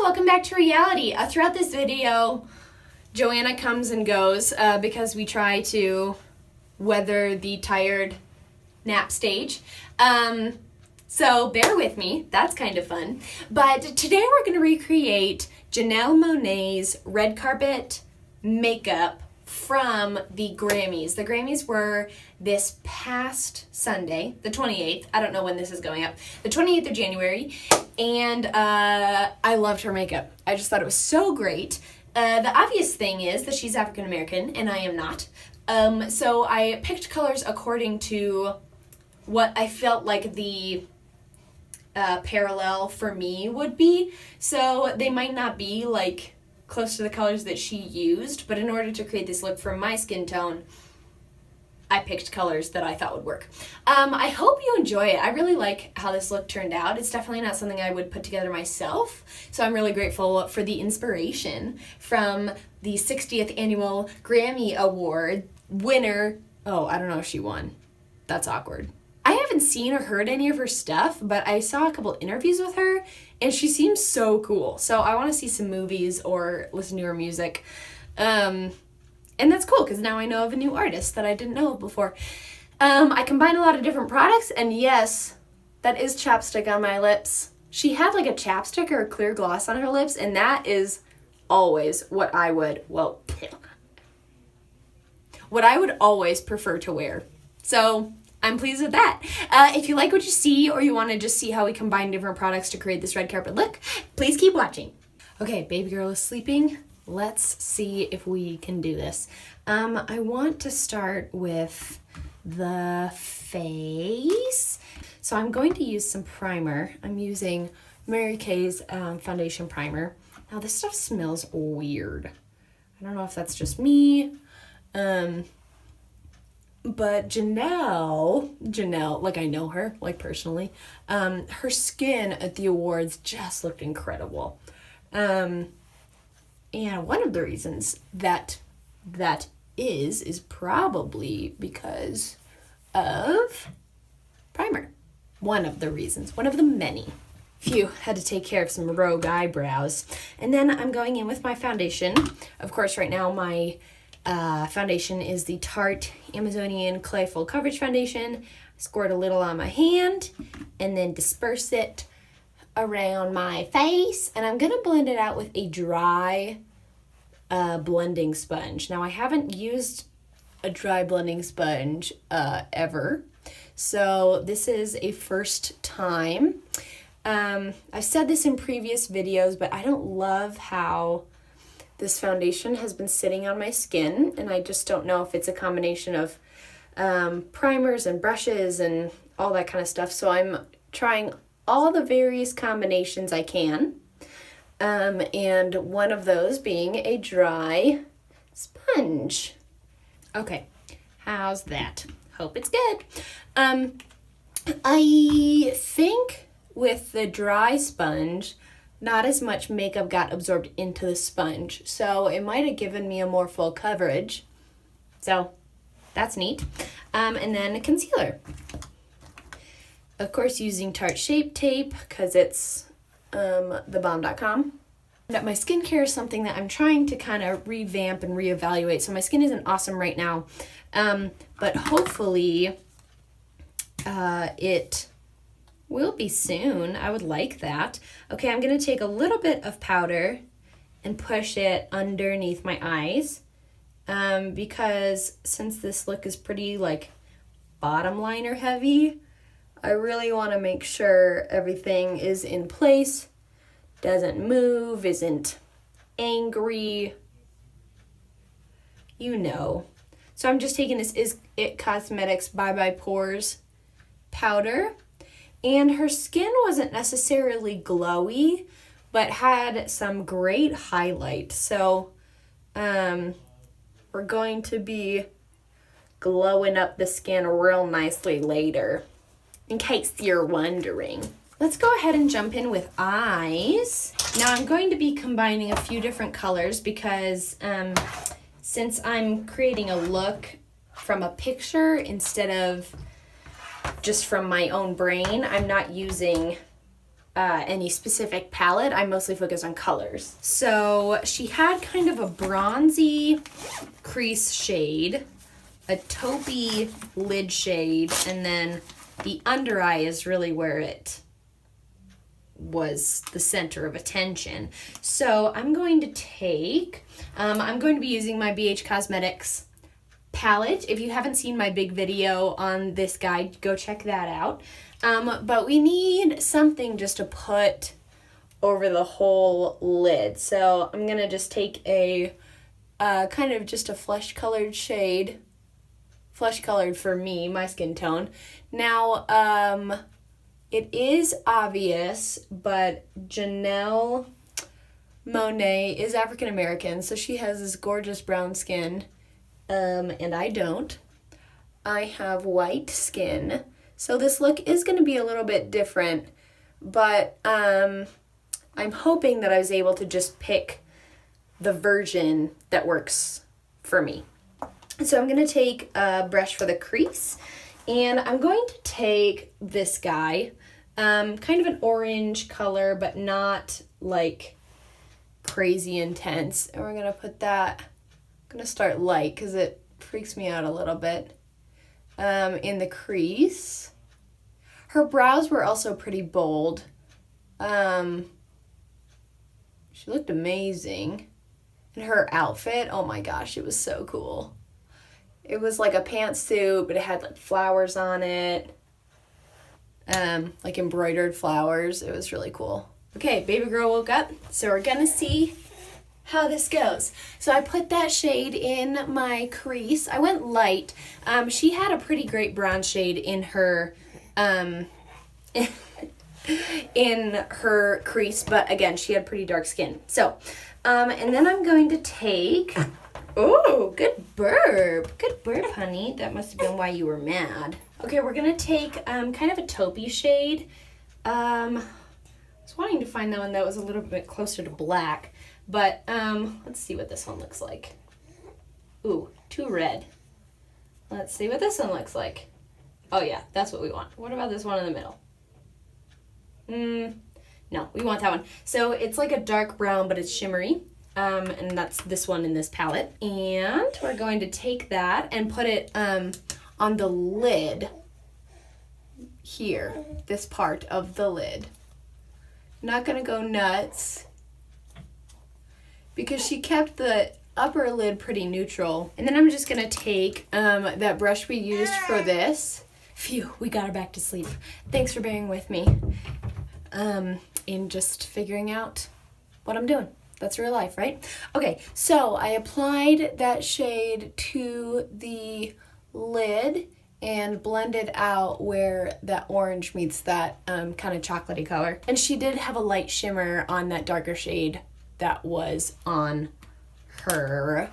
welcome back to reality. Throughout this video, Joanna comes and goes because we try to weather the tired nap stage. So bear with me, that's kind of fun. But today we're going to recreate Janelle Monae's red carpet makeup from the Grammys. The Grammys were this past Sunday, the 28th. I don't know when this is going up. The 28th of January. And I loved her makeup. I just thought it was so great. The obvious thing is that she's African American and I am not. So I picked colors according to what I felt like the parallel for me would be. So they might not be like close to the colors that she used, but in order to create this look for my skin tone, I picked colors that I thought would work. I hope you enjoy it. I really like how this look turned out. It's definitely not something I would put together myself, so I'm really grateful for the inspiration from the 60th annual Grammy Award winner. Oh, I don't know if she won. That's awkward. I haven't seen or heard any of her stuff, but I saw a couple interviews with her, and she seems so cool. So I want to see some movies or listen to her music. And that's cool, because now I know of a new artist that I didn't know of before. I combine a lot of different products, and yes, that is chapstick on my lips. She had like a chapstick or a clear gloss on her lips, and that is always what I would, what I would always prefer to wear. So I'm pleased with that. If you like what you see, or you want to just see how we combine different products to create this red carpet look, please keep watching. Okay, baby girl is sleeping. Let's see if we can do this. I want to start with the face. So I'm going to use some primer. I'm using Mary Kay's foundation primer. Now this stuff smells weird. I don't know if that's just me. But Janelle, like I know her, like personally, her skin at the awards just looked incredible. And one of the reasons that is probably because of primer. One of the reasons, one of the many. Phew, had to take care of some rogue eyebrows. And then I'm going in with my foundation. Of course, right now my foundation is the Tarte Amazonian Clay Full Coverage Foundation. Squirt a little on my hand and then disperse it around my face. And I'm going to blend it out with a dry blending sponge. Now, I haven't used a dry blending sponge ever. So this is a first time. I've said this in previous videos, but I don't love how this foundation has been sitting on my skin, and I just don't know if it's a combination of primers and brushes and all that kind of stuff. So I'm trying all the various combinations I can, and one of those being a dry sponge. Okay, how's that? Hope it's good. I think with the dry sponge, not as much makeup got absorbed into the sponge, so it might have given me a more full coverage. So that's neat. And then a concealer. Of course, using Tarte Shape Tape because it's thebomb.com. My skincare is something that I'm trying to kind of revamp and reevaluate. So my skin isn't awesome right now, but hopefully it will be soon. I would like that. Okay, I'm going to take a little bit of powder and push it underneath my eyes because since this look is pretty like bottom liner heavy, I really want to make sure everything is in place, doesn't move, isn't angry, you know. So I'm just taking this Is It Cosmetics Bye Bye Pores powder. And her skin wasn't necessarily glowy, but had some great highlight. So we're going to be glowing up the skin real nicely later, in case you're wondering. Let's go ahead and jump in with eyes. Now I'm going to be combining a few different colors because since I'm creating a look from a picture instead of just from my own brain, I'm not using any specific palette. I mostly focus on colors. So she had kind of a bronzy crease shade, a taupey lid shade, and then the under eye is really where it was the center of attention. So I'm going to take, I'm going to be using my BH Cosmetics palette. If you haven't seen my big video on this guide, go check that out. But we need something just to put over the whole lid. So I'm going to just take a kind of just a flesh colored shade. Flesh colored for me, my skin tone. Now, it is obvious, but Janelle Monae is African American, so she has this gorgeous brown skin, and I don't. I have white skin, so this look is going to be a little bit different, but I'm hoping that I was able to just pick the version that works for me. So I'm going to take a brush for the crease, and I'm going to take this guy, kind of an orange color, but not like crazy intense. And we're going to put that, I'm going to start light because it freaks me out a little bit, in the crease. Her brows were also pretty bold. She looked amazing. And her outfit, oh my gosh, it was so cool. It was like a pantsuit, but it had like flowers on it. Like embroidered flowers. It was really cool. Okay, baby girl woke up, so we're gonna see how this goes. So I put that shade in my crease. I went light. She had a pretty great brown shade in her in her crease, but again, she had pretty dark skin. So, and then I'm going to take, oh, good burp. Good burp, honey. That must have been why you were mad. Okay, we're going to take kind of a taupey shade. I was wanting to find that one that was a little bit closer to black, but let's see what this one looks like. Ooh, too red. Let's see what this one looks like. Oh yeah, that's what we want. What about this one in the middle? No, we want that one. So it's like a dark brown, but it's shimmery. And that's this one in this palette. And we're going to take that and put it on the lid here, this part of the lid. Not gonna go nuts because she kept the upper lid pretty neutral. And then I'm just gonna take that brush we used for this. Phew, we got her back to sleep. Thanks for bearing with me in just figuring out what I'm doing. That's real life, right? Okay, so I applied that shade to the lid and blended out where that orange meets that kind of chocolatey color. And she did have a light shimmer on that darker shade that was on her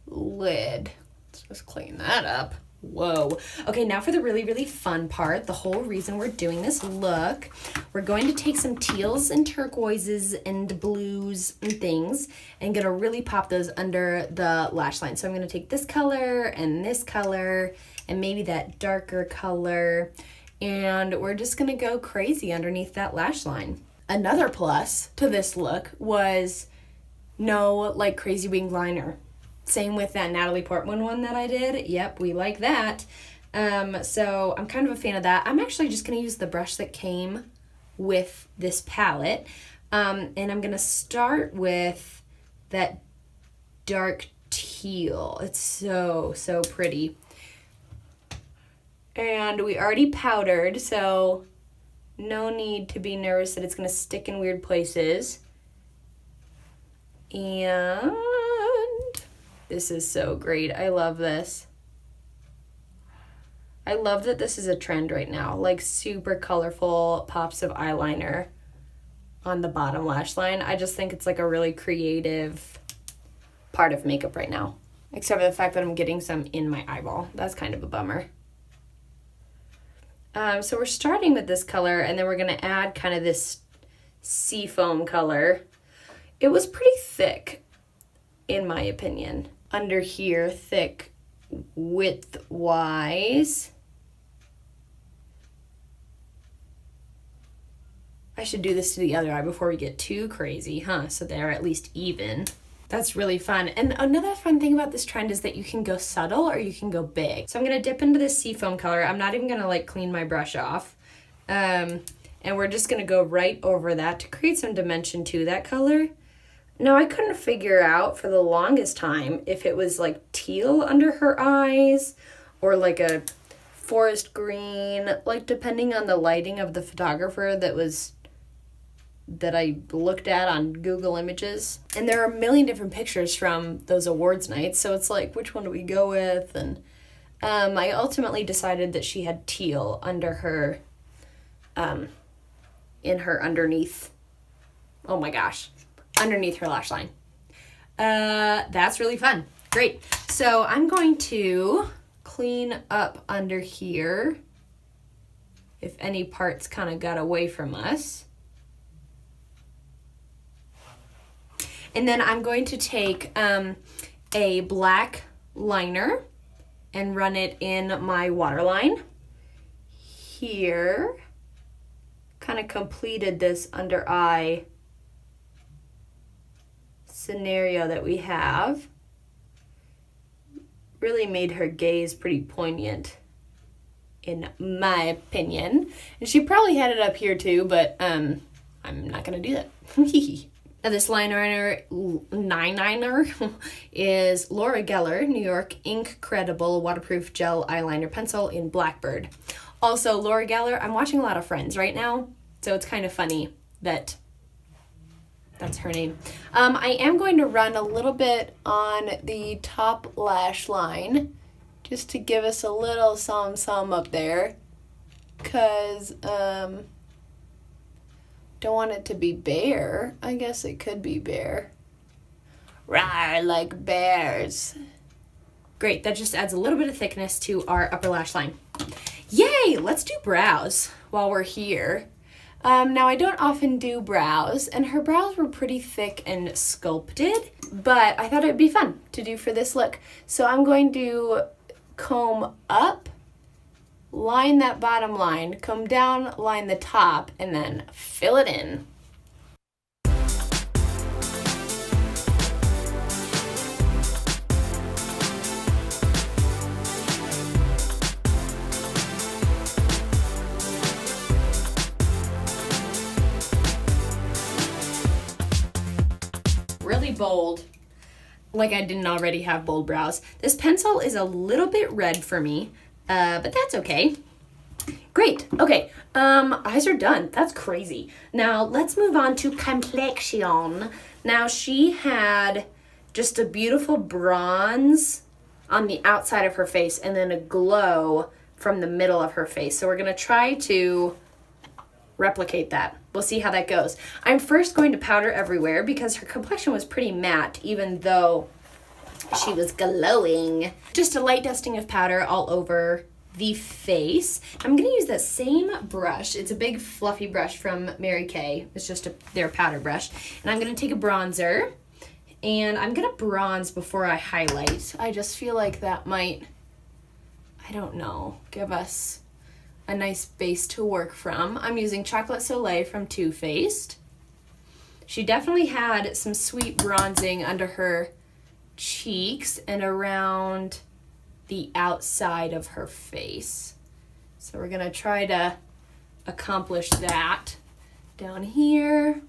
lid. Let's just clean that up. Whoa. Okay, now for the really, really fun part, the whole reason we're doing this look. We're going to take some teals and turquoises and blues and things and gonna really pop those under the lash line. So I'm gonna take this color and maybe that darker color, and we're just gonna go crazy underneath that lash line. Another plus to this look was no like crazy winged liner. Same with that Natalie Portman one that I did. Yep, we like that. So I'm kind of a fan of that. I'm actually just going to use the brush that came with this palette. And I'm going to start with that dark teal. It's so, so pretty. And we already powdered, so no need to be nervous that it's going to stick in weird places. And this is so great. I love this. I love that this is a trend right now. Like super colorful pops of eyeliner on the bottom lash line. I just think it's like a really creative part of makeup right now. Except for the fact that I'm getting some in my eyeball. That's kind of a bummer. So we're starting with this color, and then we're going to add kind of this seafoam color. It was pretty thick, in my opinion. Under here, thick width-wise. I should do this to the other eye before we get too crazy, huh? So they're at least even. That's really fun. And another fun thing about this trend is that you can go subtle or you can go big. So I'm going to dip into this seafoam color. I'm not even going to like clean my brush off. And we're just going to go right over that to create some dimension to that color. Now, I couldn't figure out for the longest time if it was like teal under her eyes or like a forest green, like depending on the lighting of the photographer that I looked at on Google Images. And there are a million different pictures from those awards nights, so it's like, which one do we go with? And I ultimately decided that she had teal under her, in her underneath, oh my gosh, underneath her lash line. That's really fun. Great. So I'm going to clean up under here if any parts kind of got away from us. And then I'm going to take a black liner and run it in my waterline here. Kind of completed this under eye scenario that we have. Really made her gaze pretty poignant, in my opinion. And she probably had it up here too, but I'm not going to do that. Now this liner is Laura Geller New York Ink Credible Waterproof Gel Eyeliner Pencil in Blackbird. Also, Laura Geller, I'm watching a lot of Friends right now, so it's kind of funny that that's her name. I am going to run a little bit on the top lash line just to give us a little some up there, because don't want it to be bare. I guess it could be bare. Rawr, like bears. Great, that just adds a little bit of thickness to our upper lash line. Yay, let's do brows while we're here. Now I don't often do brows, and her brows were pretty thick and sculpted, but I thought it would be fun to do for this look. So I'm going to comb up, line that bottom line, come down, line the top, and then fill it in. Really bold, like I didn't already have bold brows. This pencil is a little bit red for me, but that's okay. Great. Okay. Eyes are done. That's crazy. Now let's move on to complexion. Now she had just a beautiful bronze on the outside of her face and then a glow from the middle of her face. So we're going to try to replicate that. We'll see how that goes. I'm first going to powder everywhere because her complexion was pretty matte, even though she was glowing. Just a light dusting of powder all over the face. I'm going to use that same brush. It's a big fluffy brush from Mary Kay. It's just their powder brush. And I'm going to take a bronzer, and I'm going to bronze before I highlight. I just feel like that might, I don't know, give us a nice base to work from. I'm using Chocolate Soleil from Too Faced. She definitely had some sweet bronzing under her cheeks and around the outside of her face. So we're gonna try to accomplish that down here.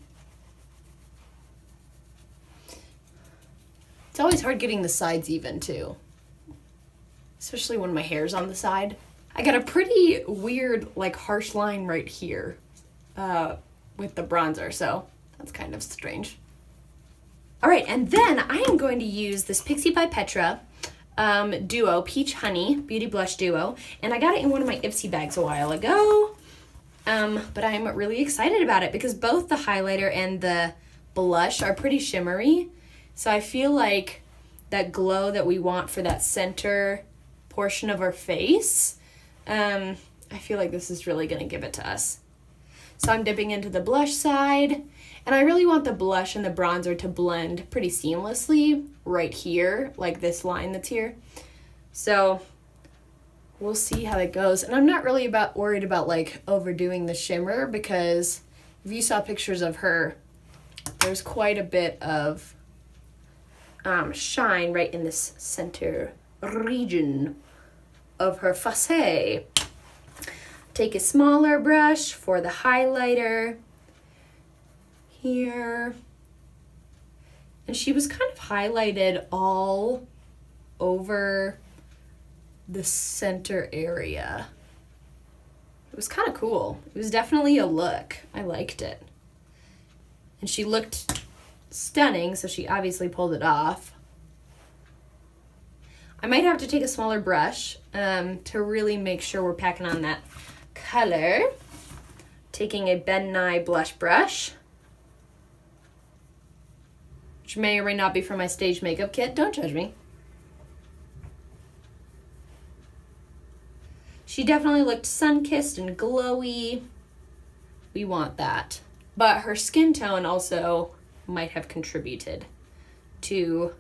It's always hard getting the sides even too, especially when my hair's on the side. I got a pretty weird, like, harsh line right here with the bronzer, so that's kind of strange. All right, and then I am going to use this Pixie by Petra Duo Peach Honey Beauty Blush Duo, and I got it in one of my Ipsy bags a while ago, but I'm really excited about it because both the highlighter and the blush are pretty shimmery, so I feel like that glow that we want for that center portion of our face, I feel like this is really going to give it to us. So I'm dipping into the blush side, and I really want the blush and the bronzer to blend pretty seamlessly right here, like this line that's here. So we'll see how that goes. And I'm not really worried about like overdoing the shimmer because if you saw pictures of her, there's quite a bit of shine right in this center region of her face. Take a smaller brush for the highlighter here. And she was kind of highlighted all over the center area. It was kind of cool. It was definitely a look. I liked it. And she looked stunning, so she obviously pulled it off. I might have to take a smaller brush to really make sure we're packing on that color. Taking a Ben Nye blush brush, which may or may not be from my stage makeup kit. Don't judge me. She definitely looked sun-kissed and glowy. We want that. But her skin tone also might have contributed to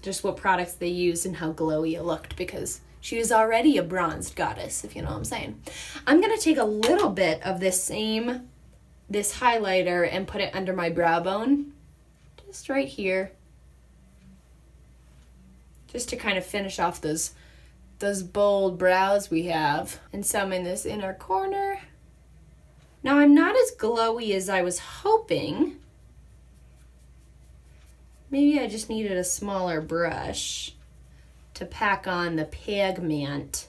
just what products they used and how glowy it looked, because she was already a bronzed goddess, if you know what I'm saying. I'm going to take a little bit of this highlighter and put it under my brow bone, just right here, just to kind of finish off those bold brows we have, and some in this inner corner. Now, I'm not as glowy as I was hoping. Maybe I just needed a smaller brush to pack on the pigment.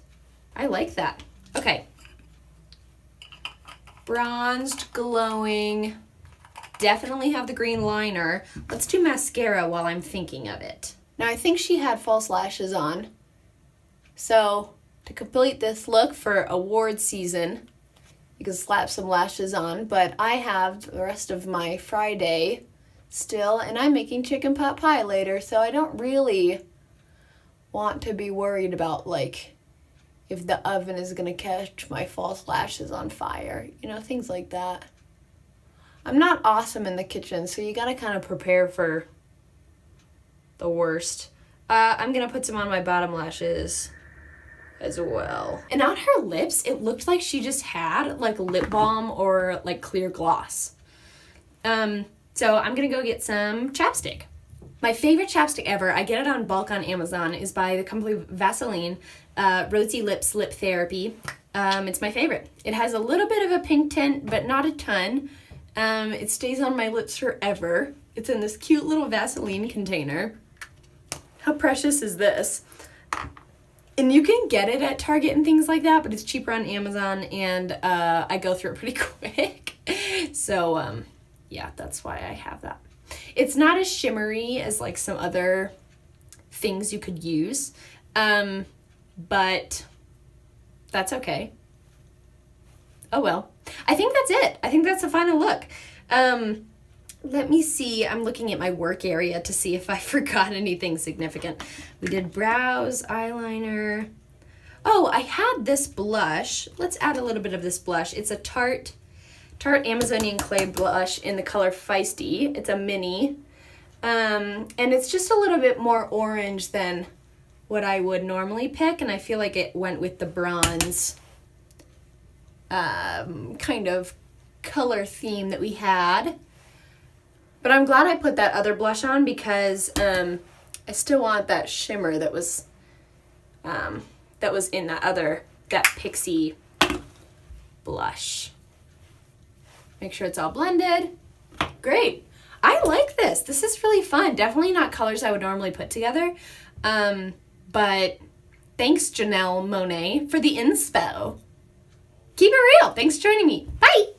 I like that. Okay. Bronzed, glowing. Definitely have the green liner. Let's do mascara while I'm thinking of it. Now, I think she had false lashes on. So, to complete this look for award season, you can slap some lashes on, but I have the rest of my Friday still, and I'm making chicken pot pie later, so I don't really want to be worried about, like, if the oven is going to catch my false lashes on fire, you know, things like that. I'm not awesome in the kitchen, so you got to kind of prepare for the worst. I'm going to put some on my bottom lashes as well. And on her lips, it looked like she just had like lip balm or like clear gloss. So I'm gonna go get some chapstick. My favorite chapstick ever, I get it on bulk on Amazon, is by the company Vaseline, Rosy Lips Lip Therapy. It's my favorite. It has a little bit of a pink tint, but not a ton. It stays on my lips forever. It's in this cute little Vaseline container. How precious is this? And you can get it at Target and things like that, but it's cheaper on Amazon, and I go through it pretty quick. So, yeah, that's why I have that. It's not as shimmery as, like, some other things you could use, but that's okay. Oh, well. I think that's it. I think that's the final look. Let me see. I'm looking at my work area to see if I forgot anything significant. We did brows, eyeliner. Oh, I had this blush. Let's add a little bit of this blush. It's a Tarte Amazonian Clay blush in the color Feisty. It's a mini. And it's just a little bit more orange than what I would normally pick, and I feel like it went with the bronze kind of color theme that we had. But I'm glad I put that other blush on because I still want that shimmer that was in that Pixie blush. Make sure it's all blended. Great. I like this. This is really fun. Definitely not colors I would normally put together. But thanks, Janelle Monae, for the inspo. Keep it real. Thanks for joining me. Bye.